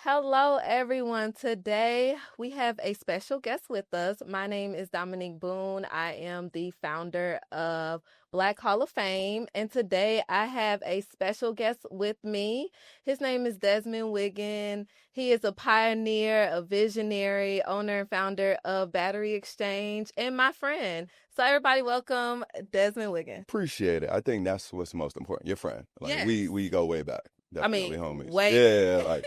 Hello, everyone. Today we have a special guest with us. My name is Dominique Boone. I am the founder of Black Hall of Fame. And today I have a special guest with me. His name is Desmond Wiggan. He is a pioneer, a visionary, owner and founder of Battery Exchange, and my friend. So, everybody, welcome Desmond Wiggan. Appreciate it. I think that's what's most important. Your friend. Like Yes. we go way back. I Definitely mean, homies. wait. Yeah, like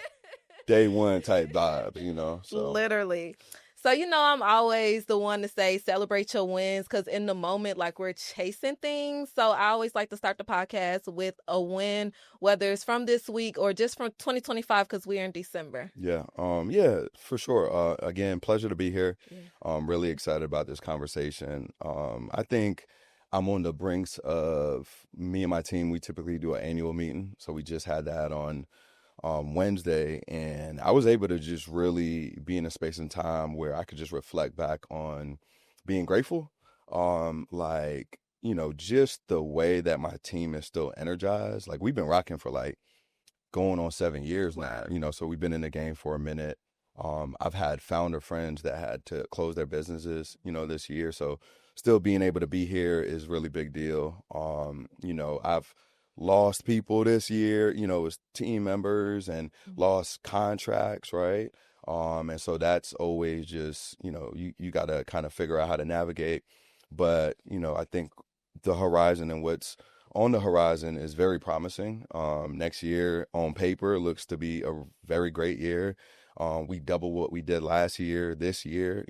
day one type vibes. So Literally. So, I'm always the one to say celebrate your wins because in the moment, like we're chasing things. So, I always like to start the podcast with a win, whether it's from this week or just from 2025 because we're in December. yeah, for sure. Again, pleasure to be here. Yeah. Really excited about this conversation. I think I'm on the brinks of me and my team. We typically do an annual meeting. So we just had that on Wednesday, and I was able to just really be in a space and time where I could just reflect back on being grateful. Just the way that my team is still energized. Like we've been rocking for like going on 7 years now, so we've been in the game for a minute. I've had founder friends that had to close their businesses, this year. So still being able to be here is really big deal. I've lost people this year, as team members and lost contracts, right? And so that's always just, you got to kind of figure out how to navigate. But, I think the horizon and what's on the horizon is very promising. Next year on paper looks to be a very great year. We double what we did last year, this year,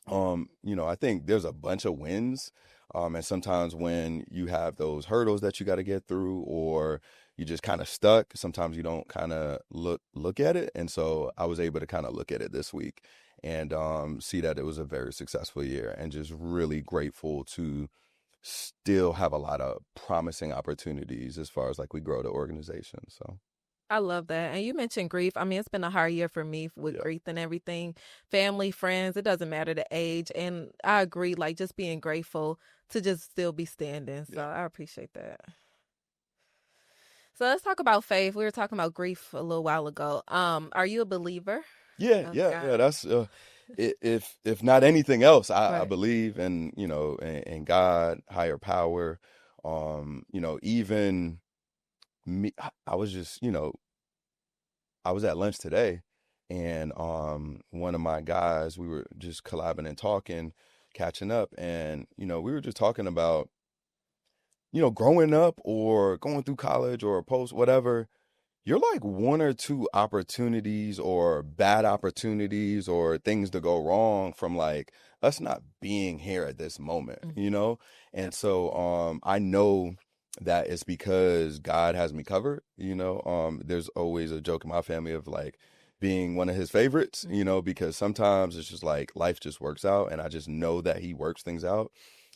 I think there's a bunch of wins. And sometimes when you have those hurdles that you got to get through, or you just kind of stuck, sometimes you don't kind of look at it. And so I was able to kind of look at it this week and see that it was a very successful year, and just really grateful to still have a lot of promising opportunities as far as like we grow the organization. So I love that. And you mentioned grief. I mean, it's been a hard year for me with yeah. grief and everything. Family, friends, it doesn't matter the age. And I agree, like just being grateful to just still be standing. So I appreciate that. So let's talk about faith. We were talking about grief a little while ago. Are you a believer? Yeah. God. That's if not anything else, I Right. believe in in God, higher power. Even me. I was just I was at lunch today, and one of my guys, we were just collabing and talking, catching up, and we were just talking about growing up or going through college or post whatever. You're like one or two opportunities or bad opportunities or things to go wrong from like us not being here at this moment, And so I know that it's because God has me covered, There's always a joke in my family of like being one of his favorites, because sometimes it's just like life just works out, and I just know that he works things out.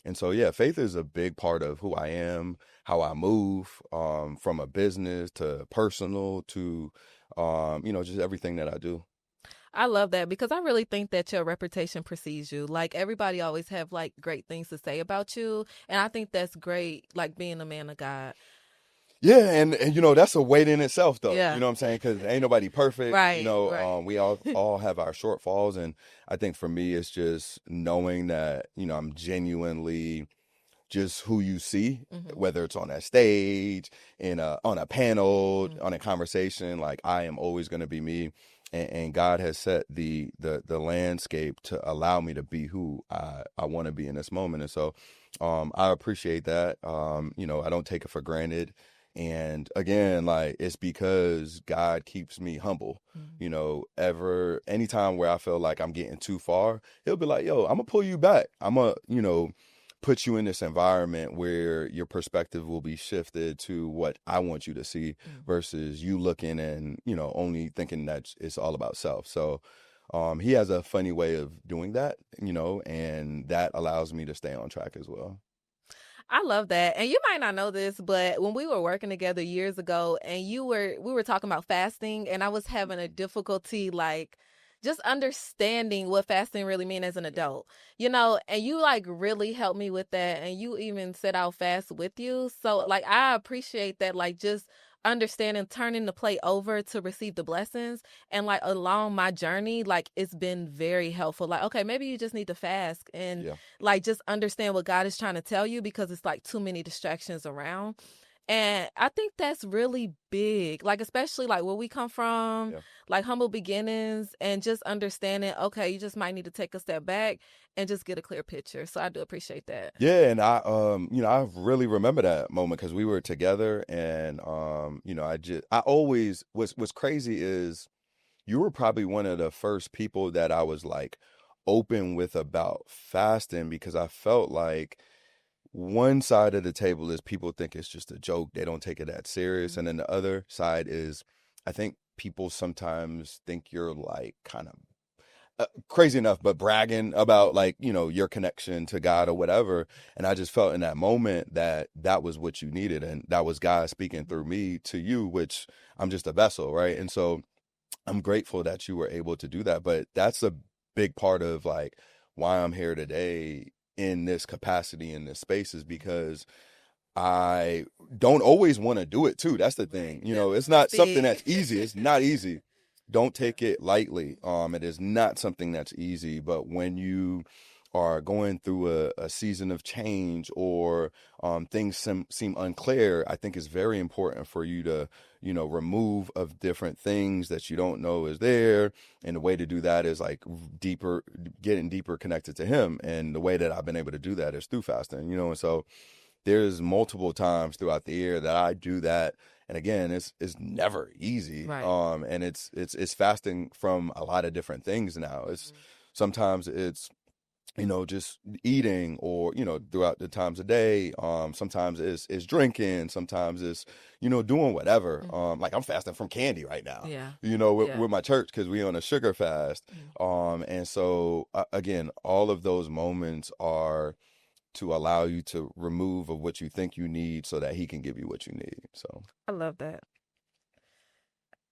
And so, yeah, faith is a big part of who I am, how I move, from a business to personal to, just everything that I do. I love that because I really think that your reputation precedes you. Like everybody always have like great things to say about you. And I think that's great, like being a man of God. Yeah, and that's a weight in itself, though. You Yeah. know what I'm saying? Because ain't nobody perfect. Right. We all have our shortfalls, and I think for me, it's just knowing that I'm genuinely just who you see, Hmm. whether it's on that stage, on a panel, Hmm. on a conversation. Like I am always going to be me, and God has set the landscape to allow me to be who I want to be in this moment. And so, I appreciate that. I don't take it for granted. And again, like it's because God keeps me humble. Hmm. Anytime where I feel like I'm getting too far, he'll be like, yo, I'm gonna pull you back. I'm gonna, put you in this environment where your perspective will be shifted to what I want you to see versus you looking and, only thinking that it's all about self. So he has a funny way of doing that, and that allows me to stay on track as well. I love that. And you might not know this, but when we were working together years ago and we were talking about fasting and I was having a difficulty like just understanding what fasting really mean as an adult. And you like really helped me with that and you even said I'll fast with you. So like I appreciate that like just understanding turning the plate over to receive the blessings, and like along my journey, like it's been very helpful. Like, okay, maybe you just need to fast and Yeah. like just understand what God is trying to tell you, because it's like too many distractions around. And I think that's really big, like especially like where we come from, Yeah. like humble beginnings, and just understanding, okay, you just might need to take a step back and just get a clear picture. So I do appreciate that. Yeah, and I really remember that moment because we were together, and I always what's crazy is you were probably one of the first people that I was like open with about fasting, because I felt like one side of the table is people think it's just a joke, they don't take it that serious, Mhm. and then the other side is I think people sometimes think you're like kind of crazy enough, but bragging about like, your connection to God or whatever. And I just felt in that moment that that was what you needed. And that was God speaking through me to you, which I'm just a vessel. Right. And so I'm grateful that you were able to do that. But that's a big part of like why I'm here today in this capacity, in this space, is because I don't always want to do it too. That's the thing. Right. That's It's not something big. that's easy. It's not easy. Don't take it lightly. It is not something that's easy. But when you are going through a season of change, or things seem unclear, I think it's very important for you to, remove of different things that you don't know is there. And the way to do that is like getting deeper connected to Him. And the way that I've been able to do that is through fasting, and so there's multiple times throughout the year that I do that. And again, it's never easy. Right. And it's fasting from a lot of different things now. It's Mhm. sometimes it's, just eating, or, throughout the times of day. Sometimes it's drinking, sometimes it's, doing whatever. Mhm. Like I'm fasting from candy right now, Yeah. with, Yeah. with my church, because we on a sugar fast. Mhm. And so again, all of those moments are to allow you to remove of what you think you need so that He can give you what you need. So I love that.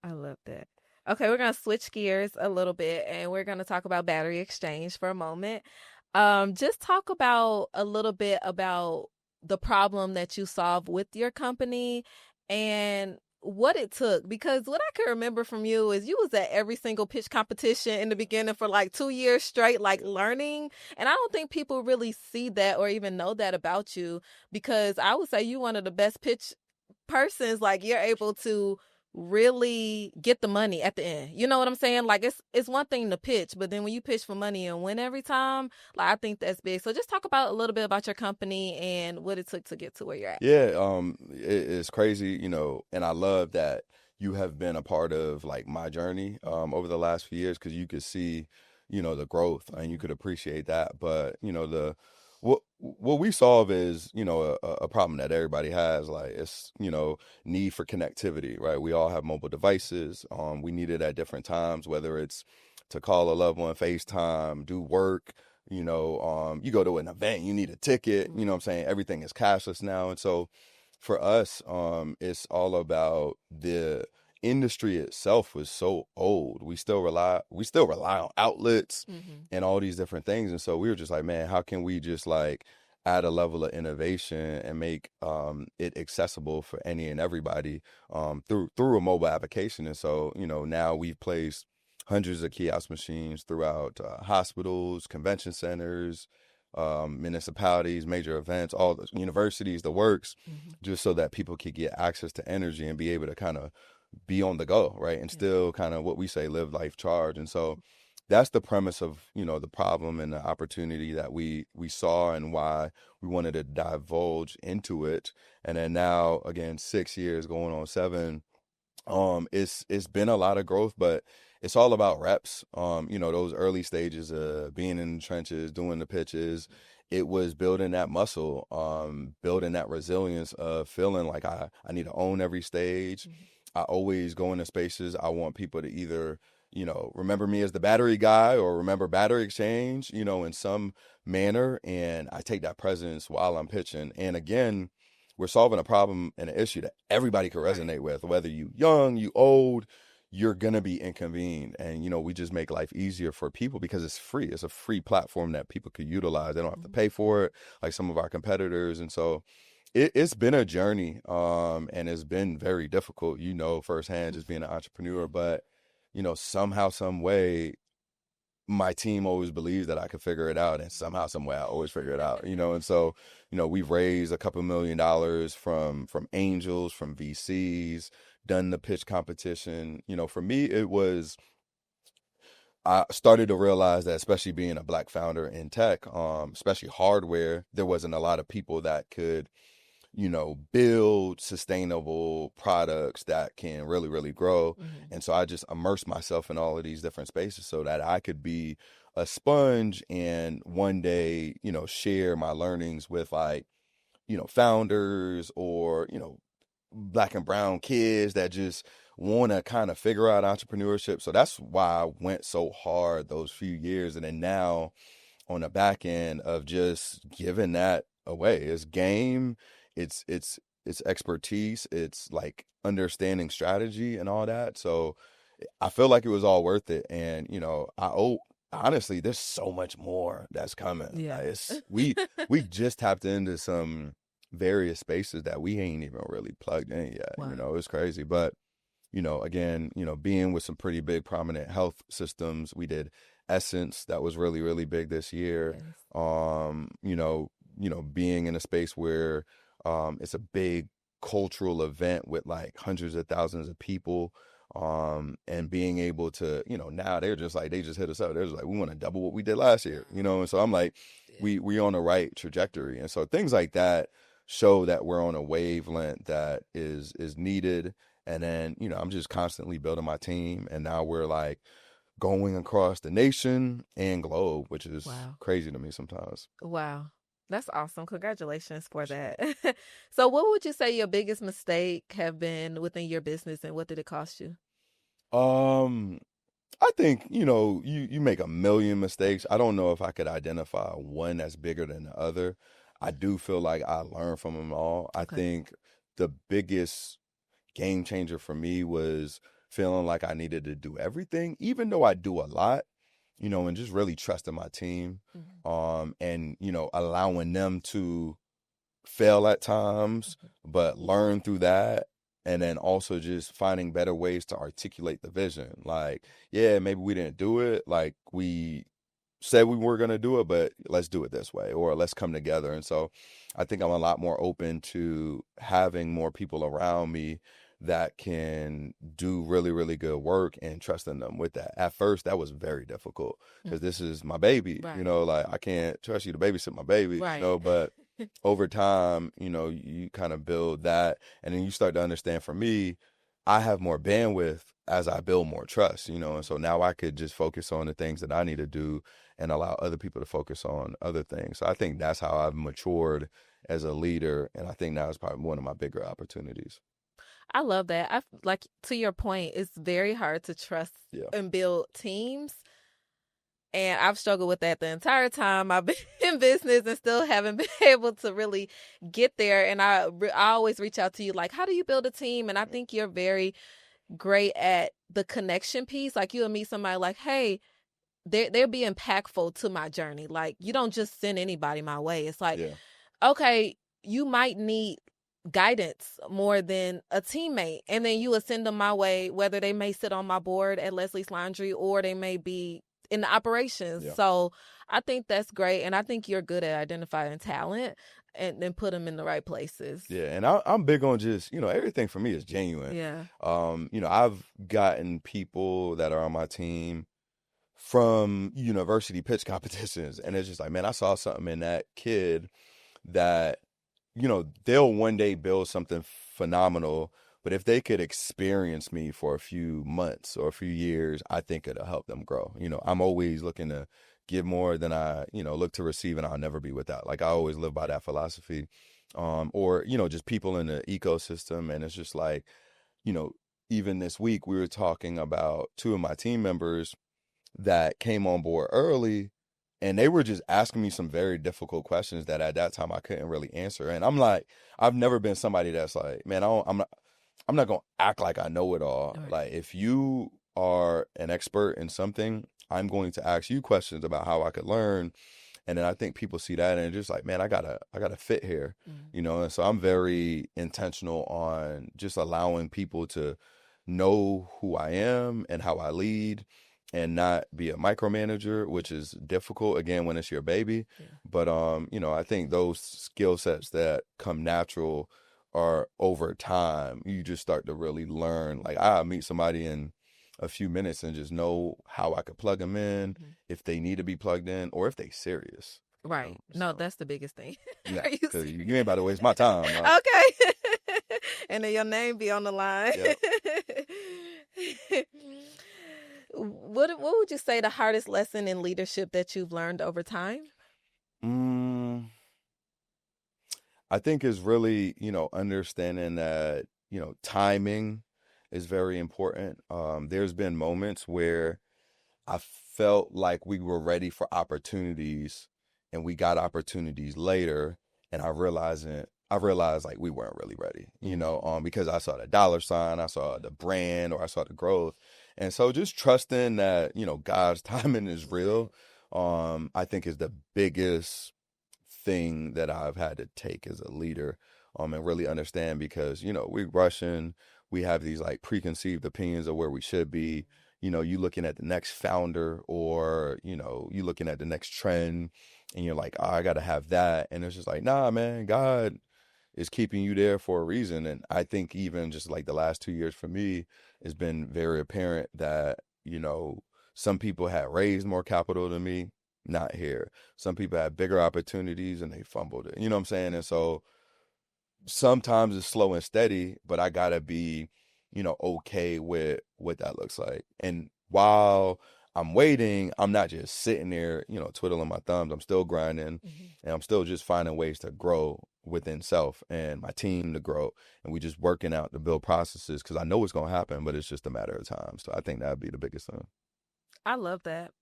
I love that. Okay, we're gonna switch gears a little bit, and we're gonna talk about Battery Exchange for a moment. Just talk about a little bit about the problem that you solved with your company and what it took. Because what I can remember from you is you was at every single pitch competition in the beginning for like 2 years straight, like learning. And I don't think people really see that or even know that about you, because I would say you one of the best pitch persons. Like you're able to really get the money at the end. You know what I'm saying? Like it's one thing to pitch, but then when you pitch for money and win every time, like I think that's big. So just talk about a little bit about your company and what it took to get to where you're at. yeah, it's crazy, and I love that you have been a part of like my journey over the last few years, because you could see, the growth, and you Mhm. could appreciate that. But the what we solve is, a problem that everybody has. Like it's, need for connectivity, right? We all have mobile devices. We need it at different times, whether it's to call a loved one, FaceTime, do work. You go to an event, you need a ticket. You know what I'm saying? Everything is cashless now, and so for us, it's all about the industry itself was so old. We still rely on outlets Mhm. and all these different things. And so we were just like, man, how can we just like add a level of innovation and make it accessible for any and everybody through a mobile application. And so, now we've placed hundreds of kiosk machines throughout hospitals, convention centers, municipalities, major events, all the universities, the works, Mhm. just so that people could get access to energy and be able to kind of be on the go, right? And Yeah. still kind of what we say, live life charge. And so that's the premise of, the problem and the opportunity that we saw, and why we wanted to divulge into it. And then now, again, 6 years going on 7, it's been a lot of growth, but it's all about reps. Those early stages of being in the trenches, doing the pitches, it was building that muscle, building that resilience of feeling like I need to own every stage. Mhm. I always go into spaces. I want people to either, remember me as the battery guy, or remember Battery Exchange, in some manner. And I take that presence while I'm pitching. And again, we're solving a problem and an issue that everybody can Right. resonate with, whether you young, you old, you're gonna be inconvened. And we just make life easier for people because it's free. It's a free platform that people could utilize. They don't have to Mhm. pay for it like some of our competitors. And so It's been a journey, and it's been very difficult, firsthand, just being an entrepreneur. But, somehow, some way, my team always believes that I can figure it out, and somehow, some way, I always figure it out, and so, we've raised a couple $1 million from angels, from VCs, done the pitch competition. For me, I started to realize that, especially being a Black founder in tech, especially hardware, there wasn't a lot of people that could, build sustainable products that can really, really grow. Mhm. And so I just immersed myself in all of these different spaces so that I could be a sponge and one day, share my learnings with, like, founders, or, Black and brown kids that just want to kind of figure out entrepreneurship. So that's why I went so hard those few years. And then now, on the back end of just giving that away, it's game, it's expertise, it's like understanding strategy and all that. So I feel like it was all worth it. And, I owe honestly, there's so much more that's coming. Yeah. It's we just tapped into some various spaces that we ain't even really plugged in yet. Wow. It's crazy. But, again, being with some pretty big prominent health systems, we did Essence, that was really, really big this year. Yes. Being in a space where it's a big cultural event with like hundreds of thousands of people, and being able to, now they're just like, they just hit us up. They're just like, we want to double what we did last year, and so I'm like, Yeah. we on the right trajectory. And so things like that show that we're on a wavelength that is needed. And then, I'm just constantly building my team, and now we're like going across the nation and globe, which is Wow. crazy to me sometimes. Wow. That's awesome. Congratulations for that. So what would you say your biggest mistake have been within your business, and what did it cost you? Um, I think, you make a million mistakes. I don't know if I could identify one that's bigger than the other. I do feel like I learned from them all. I Okay. think the biggest game changer for me was feeling like I needed to do everything, even though I do a lot, and just really trusting my team, Mhm. and, allowing them to fail at times, Mhm. but learn through that. And then also just finding better ways to articulate the vision. Like, yeah, maybe we didn't do it like we said we were going to do it, but let's do it this way, or let's come together. And so I think I'm a lot more open to having more people around me that can do really, really good work, and trusting them with that. At first, that was very difficult because Mhm. this is my baby, Right. like I can't trust you to babysit my baby, Right. but over time, you kind of build that, and then you start to understand, for me, I have more bandwidth as I build more trust, and so now I could just focus on the things that I need to do and allow other people to focus on other things. So I think that's how I've matured as a leader, and I think now is probably one of my bigger opportunities. I love that. I like, to your point, it's very hard to trust Yeah. and build teams. And I've struggled with that the entire time I've been in business, and still haven't been able to really get there. And I always reach out to you, like, how do you build a team? And I think you're very great at the connection piece. Like, you'll meet somebody like, hey, they'll be impactful to my journey. Like, you don't just send anybody my way. It's like, Yeah. okay, you might need guidance more than a teammate, and then you will send them my way, whether they may sit on my board at Leslie's Laundry, or they may be in the operations. Yeah. So I think that's great, and I think you're good at identifying talent and then put them in the right places. Yeah, and I'm big on just, everything for me is genuine. Yeah. I've gotten people that are on my team from university pitch competitions, and it's just like, man, I saw something in that kid that, they'll one day build something phenomenal, but if they could experience me for a few months or a few years, I think it'll help them grow. I'm always looking to give more than I, look to receive, and I'll never be without. Like, I always live by that philosophy. Or, just people in the ecosystem. And it's just like, you know, even this week we were talking about two of my team members that came on board early, and they were just asking me some very difficult questions that at that time I couldn't really answer. And I'm like, I've never been somebody that's like, man, I'm not gonna act like I know it all. Right. Like, if you are an expert in something, I'm going to ask you questions about how I could learn. And then I think people see that and just like, man, I gotta fit here, Mm. you know. And so I'm very intentional on just allowing people to know who I am and how I lead and not be a micromanager, which is difficult again when it's your baby. Yeah. But you know, I think those skill sets that come natural are over time. You just start to really learn. Like I meet somebody in a few minutes and just know how I could plug them in Mhm. if they need to be plugged in or if they serious. You Right. know? No, So that's the biggest thing. yeah, Are you because serious? you ain't about to waste my time. Like, Okay. And then your name be on the line. yeah. What would you say the hardest lesson in leadership that you've learned over time? Mm, I think is really, understanding that, timing is very important. There's been moments where I felt like we were ready for opportunities and we got opportunities later and I realized like we weren't really ready, Mm. because I saw the dollar sign, I saw the brand or I saw the growth. And so just trusting that, God's timing is Right. real, I think is the biggest thing that I've had to take as a leader, and really understand because, we Russian, we have these like preconceived opinions of where we should be. You looking at the next founder or, you looking at the next trend and you're like, oh, I gotta have that. And it's just like, nah, man, God is keeping you there for a reason. And I think even just like the last 2 years for me, it's been very apparent that, some people had raised more capital than me, not here. Some people had bigger opportunities and they fumbled it. You know what I'm saying? And so sometimes it's slow and steady, but I gotta be, okay with what that looks like. And while I'm waiting, I'm not just sitting there, twiddling my thumbs. I'm still grinding Mhm. and I'm still just finding ways to grow within self and my team to grow. And we just working out to build processes because I know it's gonna happen, but it's just a matter of time. So I think that'd be the biggest thing. I love that.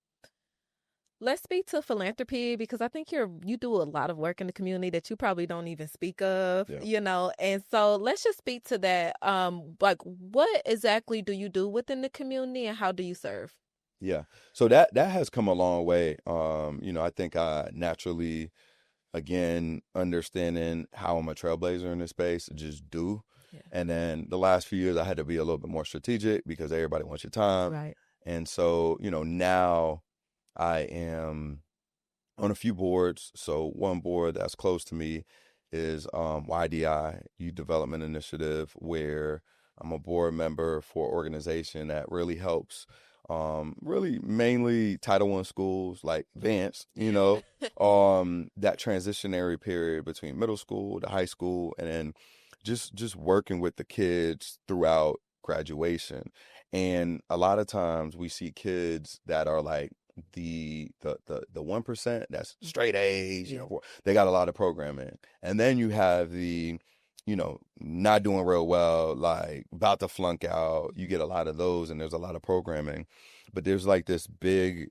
Let's speak to philanthropy because I think you do a lot of work in the community that you probably don't even speak of, Yeah. And so let's just speak to that. Like what exactly do you do within the community and how do you serve? Yeah. So that has come a long way. I think I naturally again, understanding how I'm a trailblazer in this space, just do. Yeah. And then the last few years, I had to be a little bit more strategic because everybody wants your time. Right. And so, now I am on a few boards. So one board that's close to me is YDI, Youth Development Initiative, where I'm a board member for an organization that really helps really mainly Title I schools like Vance, that transitionary period between middle school to high school and then just working with the kids throughout graduation. And a lot of times we see kids that are like the 1% that's straight A's, Yeah. they got a lot of programming. And then you have the, not doing real well, like about to flunk out. You get a lot of those and there's a lot of programming. But there's like this big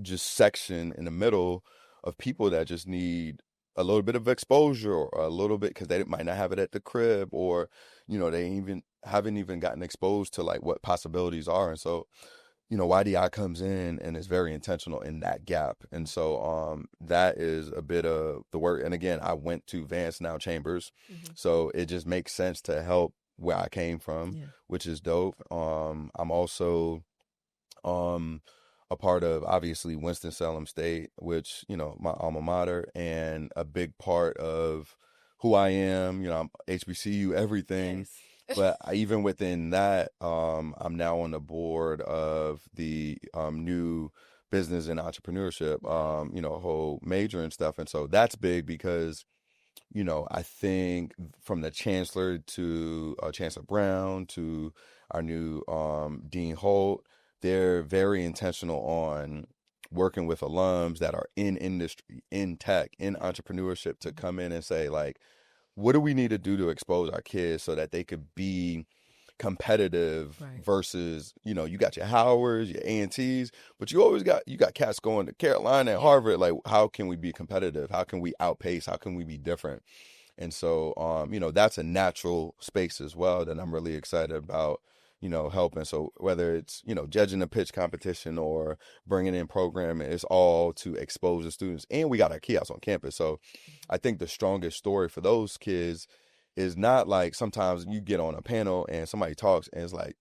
just section in the middle of people that just need a little bit of exposure or a little bit because they might not have it at the crib or, they even haven't even gotten exposed to like what possibilities are. And so YDI comes in and is very intentional in that gap. And so that is a bit of the work. And again, I went to Vance now Chambers. Mm-hmm. So it just makes sense to help where I came from, Yeah. which is dope. I'm also um a part of obviously Winston-Salem State, which, my alma mater and a big part of who I am, I'm HBCU everything. Yes. But even within that, I'm now on the board of the new business and entrepreneurship, Nice. a whole major and stuff. And so that's big because, I think from the chancellor to Chancellor Brown to our new Dean Holt, they're very intentional on working with alums that are in industry, in tech, in Yeah. entrepreneurship to Mm-hmm. come in and say, like, what do we need to do to expose our kids so that they could be competitive Right. versus, you got your Howards, your A&Ts, but you got cats going to Carolina and Yeah. Harvard. Like, how can we be competitive? How can we outpace? How can we be different? And so, that's a natural space as well that I'm really excited about, helping. So whether it's, judging a pitch competition or bringing in programming, it's all to expose the students. And we got our kiosks on campus. So I think the strongest story for those kids is not like sometimes you get on a panel and somebody talks and it's like,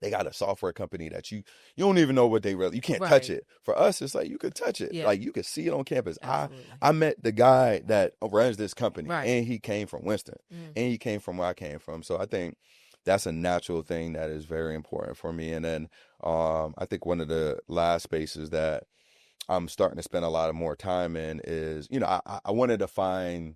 they got a software company that you don't even know what you can't touch Right. it. For us, it's like you could touch it. Yeah, Like you could see it on campus. absolutely. I met the guy that runs this company Right. and he came from Winston Mm. and he came from where I came from. So I think that's a natural thing that is very important for me. And then I think one of the last spaces that I'm starting to spend a lot of more time in is, I wanted to find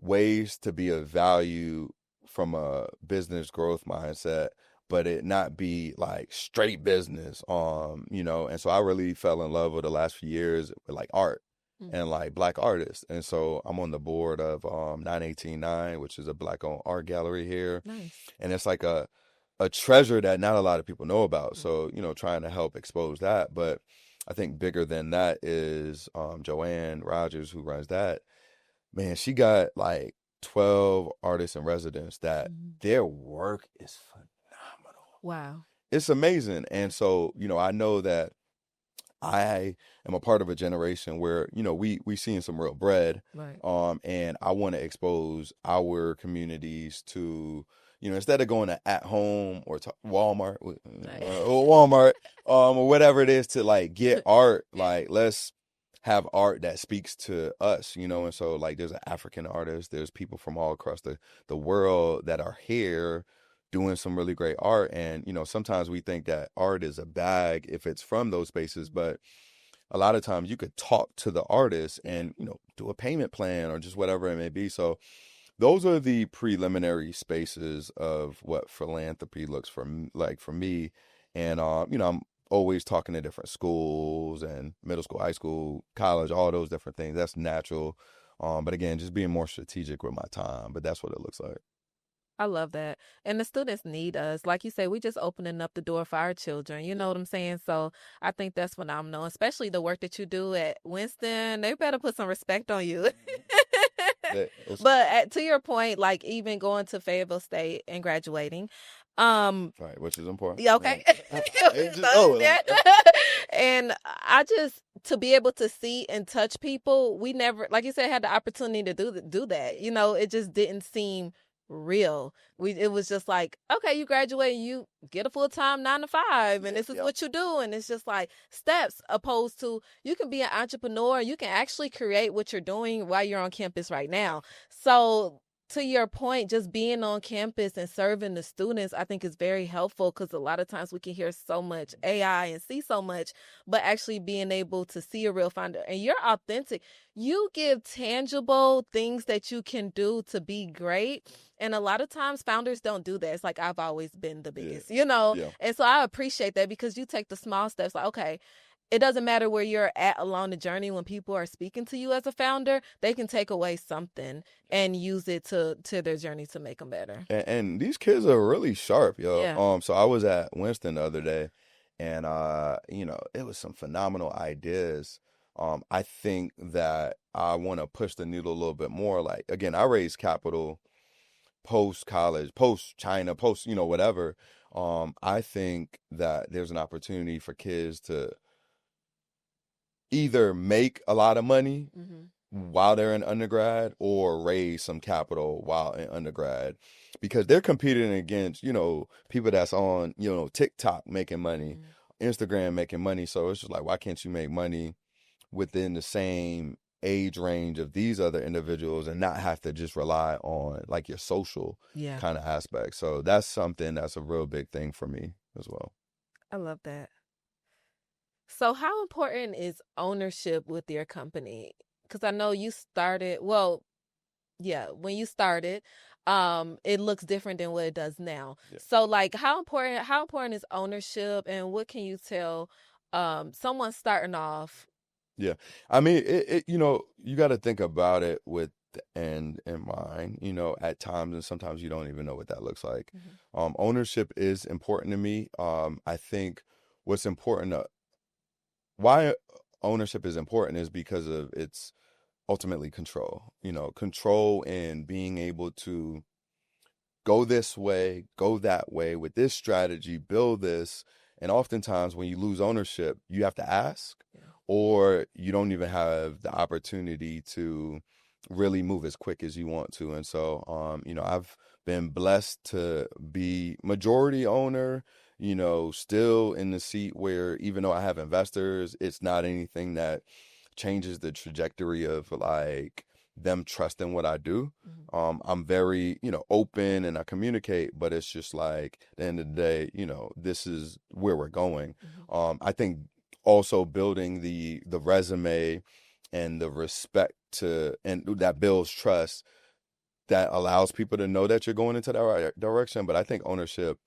ways to be of value from a business growth mindset, but it not be like straight business. And so I really fell in love with the last few years with like art Mm. and like black artists. And so I'm on the board of 918 which is a black owned art gallery here. Nice. And it's like a treasure that not a lot of people know about. Mm. So, trying to help expose that. But I think bigger than that is Joanne Rogers, who runs that. Man, she got like 12 artists in residence that Mhm. their work is phenomenal. Wow. It's amazing. And so, I know that I am a part of a generation where, we seeing some real bread. Right. And I want to expose our communities to, instead of going to at home or to Walmart or Walmart, or whatever it is to like get art, like let's have art that speaks to us, and so like there's an African artist, there's people from all across the world that are here doing some really great art. And sometimes we think that art is a bag if it's from those spaces, but a lot of times you could talk to the artist and do a payment plan or just whatever it may be. So those are the preliminary spaces of what philanthropy looks like for me. And I'm always talking to different schools and middle school, high school, college, all those different things. That's natural. But again, just being more strategic with my time. But that's what it looks like. I love that. And the students need us. Like you say, we just opening up the door for our children. You know what I'm saying? So I think that's phenomenal, especially the work that you do at Winston. They better put some respect on you. But to your point, like even going to Fayetteville State and graduating, right, which is important. yeah, okay. And I just to be able to see and touch people, we never, like you said, had the opportunity to do that. It just didn't seem real. It was just like, okay, you graduate, you get a full-time 9 to 5, and this is what you do, and it's just like steps. Opposed to you can be an entrepreneur, you can actually create what you're doing while you're on campus right now. So to your point, just being on campus and serving the students, I think is very helpful, because a lot of times we can hear so much AI and see so much, but actually being able to see a real founder, and you're authentic. You give tangible things that you can do to be great. And a lot of times founders don't do that. It's like, I've always been the biggest, Yeah. And so I appreciate that, because you take the small steps. Like, okay, it doesn't matter where you're at along the journey. When people are speaking to you as a founder, they can take away something and use it to their journey to make them better. And these kids are really sharp, yo. Yeah. So I was at Winston the other day, and it was some phenomenal ideas. I think that I want to push the needle a little bit more. Like again, I raised capital post college, post China, post whatever. I think that there's an opportunity for kids to either make a lot of money Mm-hmm. while they're in undergrad or raise some capital while in undergrad, because they're competing against, people that's on, TikTok making money, Instagram making money. So it's just like, why can't you make money within the same age range of these other individuals and not have to just rely on like your social kind of aspect? So that's something that's a real big thing for me as well. I love that. So how important is ownership with your company? Because I know you started, well, yeah, when you started, it looks different than what it does now. Yeah. So like how important is ownership, and what can you tell someone starting off? Yeah. I mean, you got to think about it with the end in mind, at times, and sometimes you don't even know what that looks like. Mm-hmm. Ownership is important to me. I think what's important, why ownership is important is because of its ultimately control, control and being able to go this way, go that way with this strategy, build this. And oftentimes when you lose ownership, you have to ask, Yeah. or you don't even have the opportunity to really move as quick as you want to. And so, I've been blessed to be majority owner, still in the seat where even though I have investors, it's not anything that changes the trajectory of like them trusting what I do. I'm very, open and I communicate, but it's just like at the end of the day, this is where we're going. I think also building the resume and the respect to and that builds trust that allows people to know that you're going into that right direction. But I think ownership,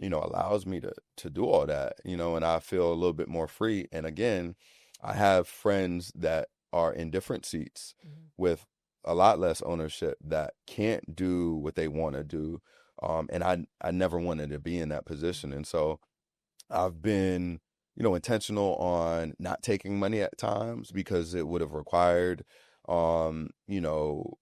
allows me to do all that, and I feel a little bit more free. And again, I have friends that are in different seats with a lot less ownership that can't do what they want to do. And I never wanted to be in that position. And so I've been, intentional on not taking money at times because it would have required, you know,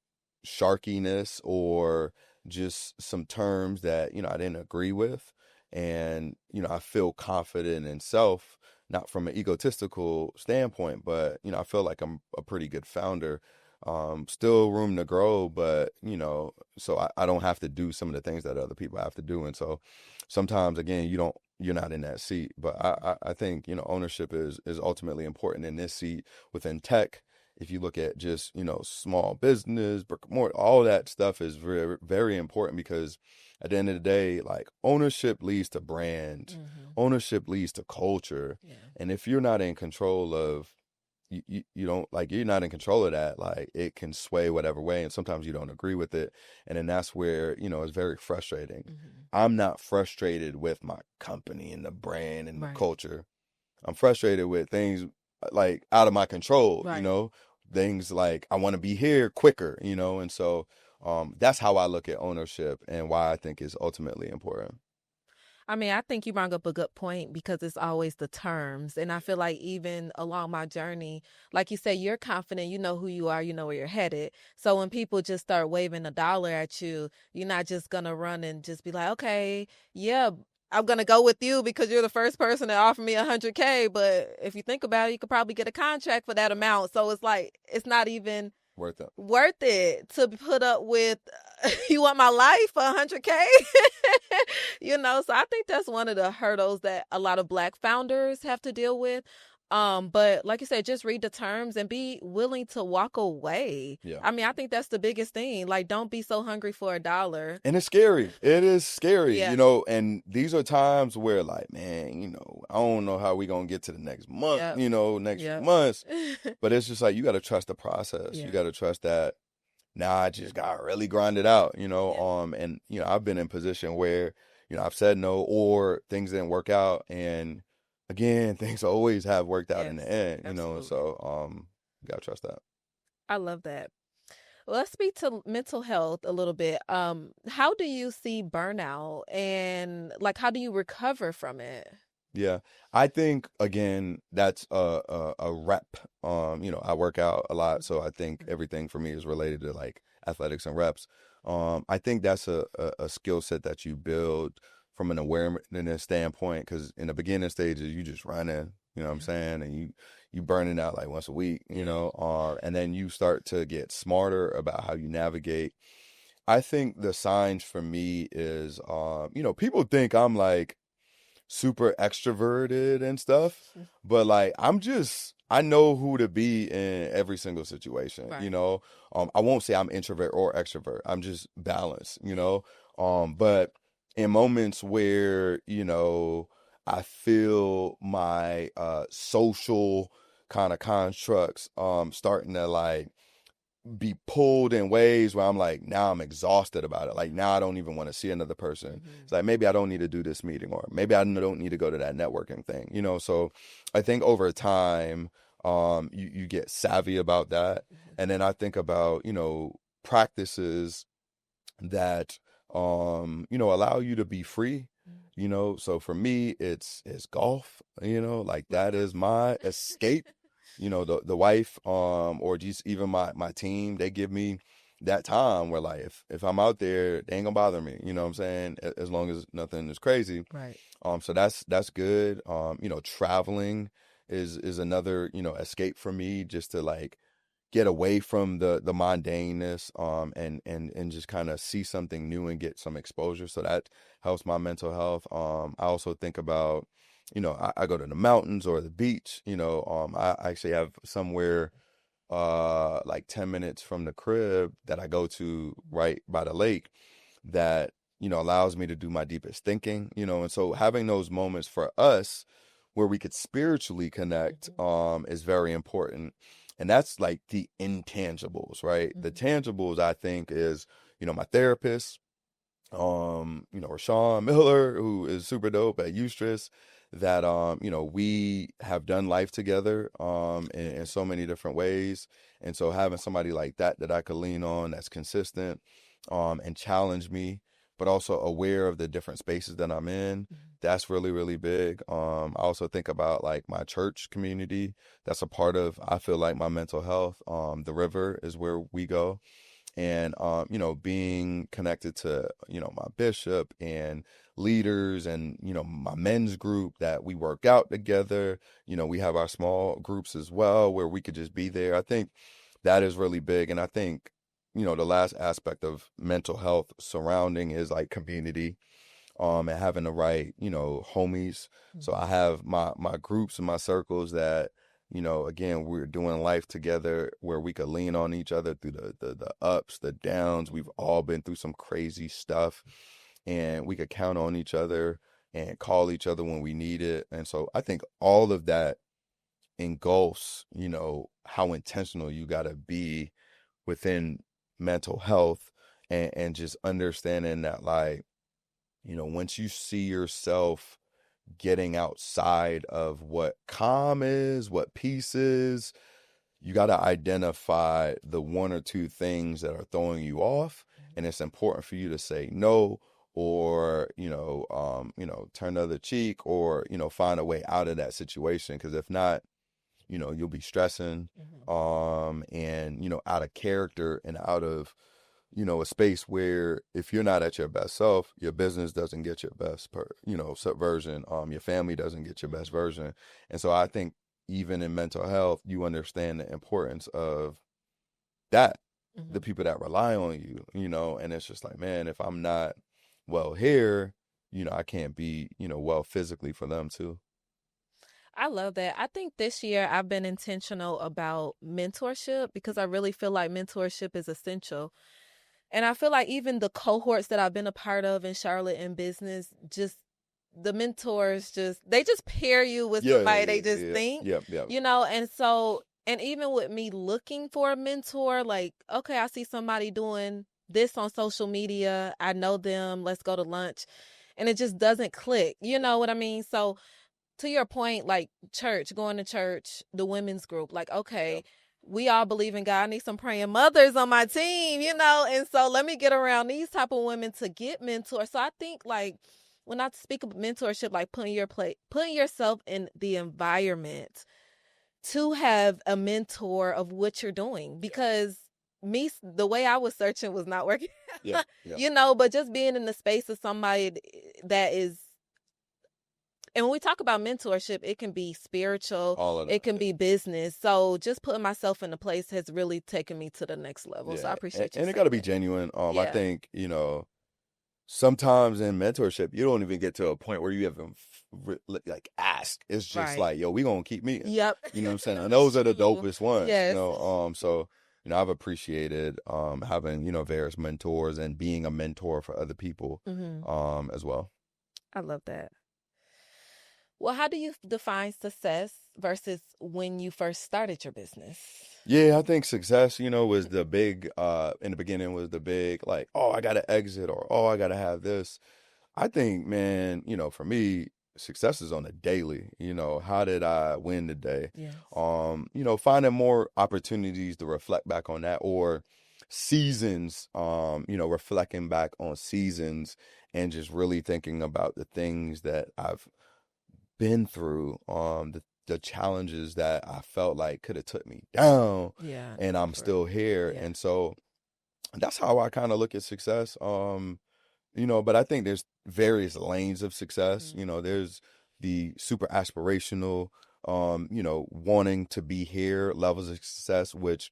sharkiness or just some terms that, I didn't agree with. And, I feel confident in self, not from an egotistical standpoint, but, I feel like I'm a pretty good founder. Still room to grow, but, so I don't have to do some of the things that other people have to do. And so sometimes, again, you're not in that seat. But I think, ownership is ultimately important in this seat within tech. If you look at just, small business, brick and mortar, all that stuff is very, very important because at the end of the day, like ownership leads to brand, ownership leads to culture. Yeah. And if you're not in control of, you don't like, you're not in control of that, like it can sway whatever way. And sometimes you don't agree with it. And then that's where, it's very frustrating. I'm not frustrated with my company and the brand and the Right. culture. I'm frustrated with things like out of my control, Right. things like I want to be here quicker, and so that's how I look at ownership and why I think it's ultimately important. I mean, I think you bring up a good point because it's always the terms. And I feel like even along my journey, like you say, you're confident, you know who you are, you know where you're headed. So when people just start waving a dollar at you, you're not just going to run and just be like, okay, yeah, I'm going to go with you because you're the first person to offer me 100K. But if you think about it, you could probably get a contract for that amount. So it's like, it's not even worth it to put up with. You want my life for 100K? So I think that's one of the hurdles that a lot of Black founders have to deal with. But like you said, just read the terms and be willing to walk away. Yeah. I mean, I think that's the biggest thing. Like, don't be so hungry for a dollar. And it's scary. It is scary, Yeah. and these are times where like, man, I don't know how we gonna get to the next month, Yep. next few Yep. months. But it's just like you gotta trust the process. Yeah. You gotta trust that now I just got really grinded out, Yeah. and I've been in position where, I've said no or things didn't work out. And again, things always have worked out in Yes. the end, Absolutely. so you gotta trust that. I love that. Well, let's speak to mental health a little bit. How do you see burnout and like how do you recover from it? Yeah, I think again that's a rep. I work out a lot, so I think everything for me is related to like athletics and reps. I think that's a skill set that you build from an awareness standpoint, because in the beginning stages you just running, you know what I'm saying, and you burning out like once a week, and then you start to get smarter about how you navigate. I think the signs for me is, people think I'm like super extroverted and stuff, but like I know who to be in every single situation, Right. I won't say I'm introvert or extrovert. I'm just balanced, but in moments where, I feel my social kind of constructs starting to like be pulled in ways where I'm like, now I'm exhausted about it. Like now I don't even want to see another person. It's like maybe I don't need to do this meeting, or maybe I don't need to go to that networking thing, So I think over time, you get savvy about that. And then I think about, practices that allow you to be free. So for me, it's golf, like that is my escape. The wife, or just even my team, they give me that time where like if I'm out there, they ain't gonna bother me. You know what I'm saying? As long as nothing is crazy. Right. So that's good. Traveling is another, escape for me, just to like get away from the mundaneness, and just kind of see something new and get some exposure. So that helps my mental health. I also think about, I go to the mountains or the beach. I actually have somewhere like 10 minutes from the crib that I go to right by the lake that, allows me to do my deepest thinking, and so having those moments for us where we could spiritually connect is very important. And that's like the intangibles, right? The tangibles, I think, is, my therapist, Rashawn Miller, who is super dope at Eustress, that we have done life together in so many different ways. And so having somebody like that I could lean on, that's consistent, and challenge me, but also aware of the different spaces that I'm in, that's really, really big. I also think about like my church community. That's a part of, I feel like, my mental health. The river is where we go. And being connected to my bishop and leaders, and my men's group that we work out together. We have our small groups as well where we could just be there. I think that is really big. And I think the last aspect of mental health surrounding is like community, and having the right homies. So I have my groups and my circles that, again, we're doing life together where we could lean on each other through the ups, the downs. We've all been through some crazy stuff, and we could count on each other and call each other when we need it. And so I think all of that engulfs, how intentional you got to be within mental health, and just understanding that, like, once you see yourself getting outside of what calm is, what peace is, you got to identify the one or two things that are throwing you off. And it's important for you to say no, or, turn the other cheek, or, find a way out of that situation. Because if not, you'll be stressing, and, out of character, and out of, a space where if you're not at your best self, your business doesn't get your best version. Your family doesn't get your best version. And so I think even in mental health, you understand the importance of that, the people that rely on you, and it's just like, man, if I'm not well here, I can't be, well physically for them too. I love that. I think this year I've been intentional about mentorship because I really feel like mentorship is essential. And I feel like even the cohorts that I've been a part of in Charlotte in business, just the mentors, they just pair you with Yeah, somebody they yeah, just yeah, think, yep, yep, and so, and even with me looking for a mentor, like, okay, I see somebody doing this on social media. I know them. Let's go to lunch. And it just doesn't click. You know what I mean? So, to your point, like church, going to church, the women's group, like, okay, yep. we all believe in God. I need some praying mothers on my team, and so let me get around these type of women to get mentors. So I think, like, when I speak of mentorship, like putting yourself in the environment to have a mentor of what you're doing, because the way I was searching was not working. Yeah, yeah, But just being in the space of somebody that is, and when we talk about mentorship, it can be spiritual, all of it that. can be business. So just putting myself in a place has really taken me to the next level. So I Yeah, and, appreciate you and it got saying to be that. genuine. I Yeah. think, sometimes in mentorship, you don't even get to a point where you even like ask. It's just Right. like, yo, we gonna keep meeting. Yep. You know what I'm saying? And That's those are the true. dopest ones. Yes. So I've appreciated having various mentors and being a mentor for other people Hmm. as well. I love that. Well, how do you define success versus when you first started your business? Yeah, I think success, was the big in the beginning was the big, like, oh, I gotta exit, or oh, I gotta have this. I think, man, for me, success is on a daily. How did I win today? Yes. Finding more opportunities to reflect back on that, or seasons, reflecting back on seasons, and just really thinking about the things that I've been through, the challenges that I felt like could have took me down, Yeah, and I'm for real. still here. Yeah. And so that's how I kind of look at success. But I think there's various lanes of success. Mhm. There's the super aspirational, wanting to be here levels of success, which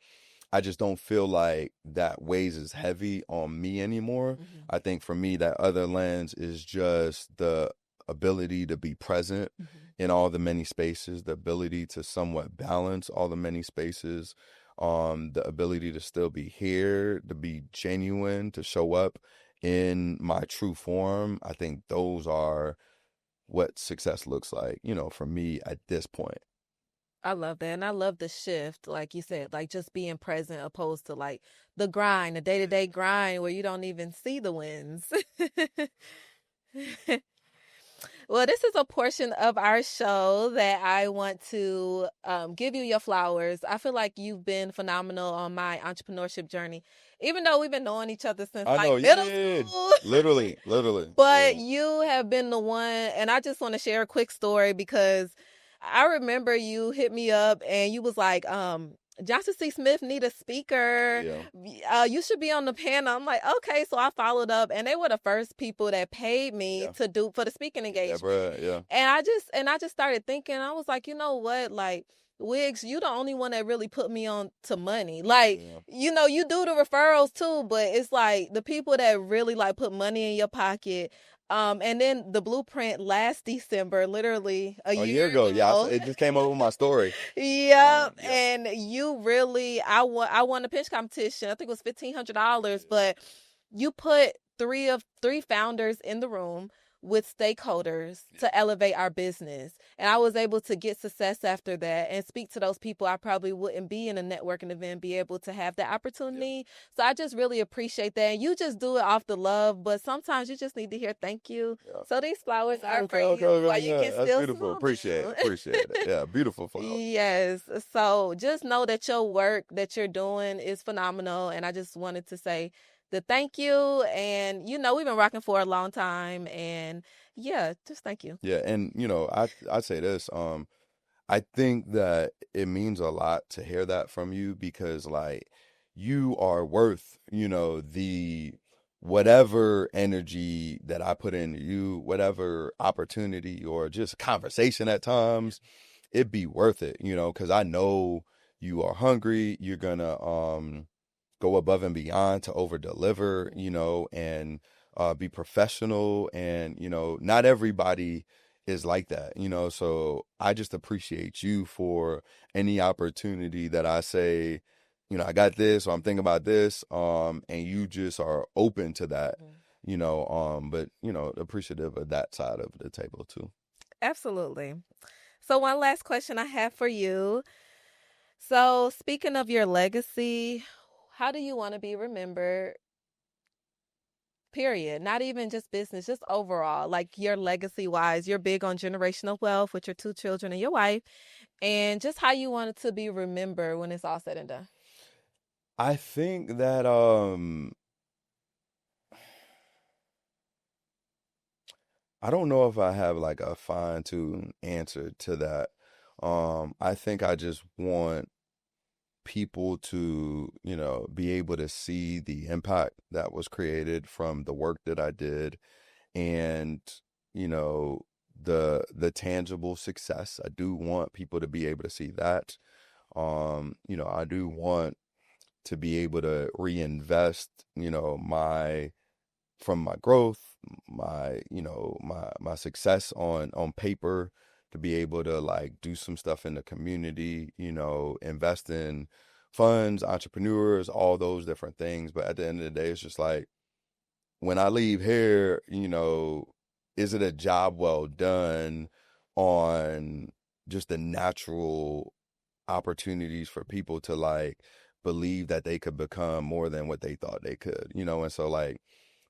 I just don't feel like that weighs as heavy on me anymore. Mhm. I think for me, that other lens is just the ability to be present Mhm. in all the many spaces, the ability to somewhat balance all the many spaces, the ability to still be here, to be genuine, to show up in my true form. I think those are what success looks like, for me at this point. I love that. And I love the shift, like you said, like just being present opposed to like the grind, the day-to-day grind where you don't even see the wins. Well, this is a portion of our show that I want to give you your flowers. I feel like you've been phenomenal on my entrepreneurship journey, even though we've been knowing each other since I like know, middle yeah, school. literally, But yeah, you have been the one, and I just want to share a quick story because I remember you hit me up and you was like, Johnson C. Smith need a speaker. yeah, You should be on the panel. I'm like, okay. So I followed up, and they were the first people that paid me yeah, to do for the speaking yeah, engagement. bro, yeah, And I just started thinking, I was like, you know what, like. Wiggs, you the only one that really put me on to money. Like, yeah, you do the referrals too, but it's like the people that really like put money in your pocket. And then the blueprint last December, literally a a year year ago, yeah, ago. it just came over my story. Yep. Yeah, And you really, I won a pitch competition. I think it was $1,500, but you put three founders in the room with stakeholders yeah, to elevate our business. And I was able to get success after that and speak to those people I probably wouldn't be in a networking event, be able to have that yeah, opportunity. So I just really appreciate that. And you just do it off the love, but sometimes you just need to hear thank you. yeah. So these flowers are Okay, for okay, you while okay, you yeah, can that's still beautiful. smell Appreciate it, them. appreciate it. Yeah, beautiful flower. Yes. So just know that your work that you're doing is phenomenal. And I just wanted to say the thank you. And, we've been rocking for a long time. And yeah, just thank you. Yeah, and I say this, I think that it means a lot to hear that from you because like you are worth, the whatever energy that I put into you, whatever opportunity or just conversation at times, it'd be worth it, because I know you are hungry, you're gonna go above and beyond to over deliver, and be professional. And, not everybody is like that, so I just appreciate you for any opportunity that I say, I got this or I'm thinking about this, and you just are open to that, Mhm. but appreciative of that side of the table too. Absolutely. So, one last question I have for you. So, speaking of your legacy, how do you want to be remembered? Period. Not even just business, just overall, like your legacy wise. You're big on generational wealth with your two children and your wife, and just how you want it to be remembered when it's all said and done. I think that I don't know if I have like a fine-tuned answer to that. I think I just want people to, be able to see the impact that was created from the work that I did and, you know, the tangible success. I do want people to be able to see that. I do want to be able to reinvest, my from my growth, my my success on paper, to be able to like do some stuff in the community, invest in funds, entrepreneurs, all those different things. But at the end of the day, it's just like when I leave here, is it a job well done on just the natural opportunities for people to like believe that they could become more than what they thought they could, and so like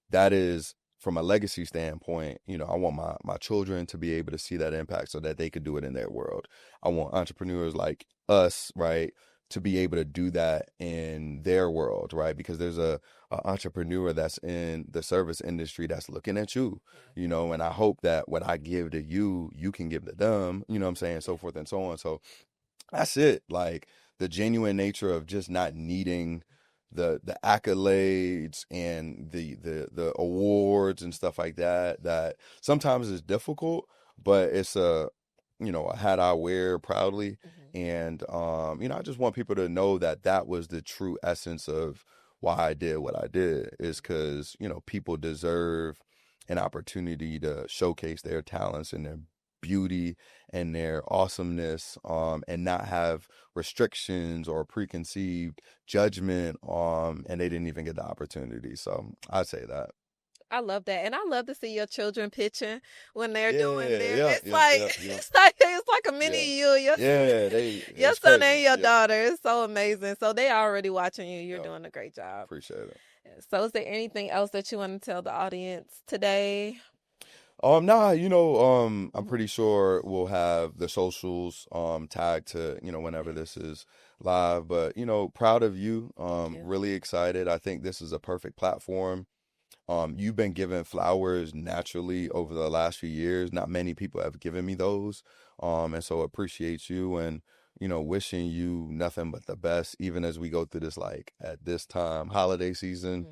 that is from a legacy standpoint. I want my children to be able to see that impact so that they could do it in their world. I want entrepreneurs like us, right, to be able to do that in their world, right? Because there's a entrepreneur that's in the service industry that's looking at you, and I hope that what I give to you, you can give to them, what I'm saying, so forth and so on. So that's it. Like the genuine nature of just not needing the accolades and the awards and stuff like that, that sometimes is difficult, but it's a, a hat I wear proudly. Mhm. And I just want people to know that that was the true essence of why I did what I did, is because, people deserve an opportunity to showcase their talents and their beauty and their awesomeness, and not have restrictions or preconceived judgment, and they didn't even get the opportunity. So I'd say that. I love that, and I love to see your children pitching when they're doing Yeah, their. yeah, It's yeah, like yeah, yeah, it's like a yeah, mini you, yeah. your It's son crazy. and your Yeah, daughter. It's so amazing. So they already watching you. You're yeah. doing a great job. Appreciate it. So is there anything else that you want to tell the audience today? Nah, I'm Mhm. pretty sure we'll have the socials tagged to, whenever this is live. But, proud of you. Thank you. Really excited. I think this is a perfect platform. You've been given flowers naturally over the last few years. Not many people have given me those. And so appreciate you, and, wishing you nothing but the best, even as we go through this, like at this time, holiday season.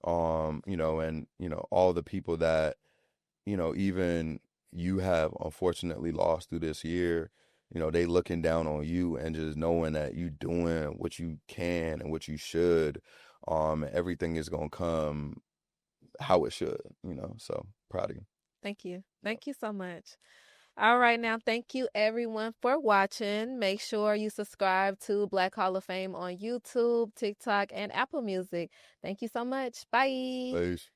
Mhm. And, all the people that, even you have unfortunately lost through this year, they looking down on you and just knowing that you doing what you can and what you should. Everything is gonna come how it should, so proud of you. Thank you. Thank you so much. All right, now thank you everyone for watching. Make sure you subscribe to Black Hall of Fame on YouTube, TikTok, and Apple Music. Thank you so much. Bye. Peace.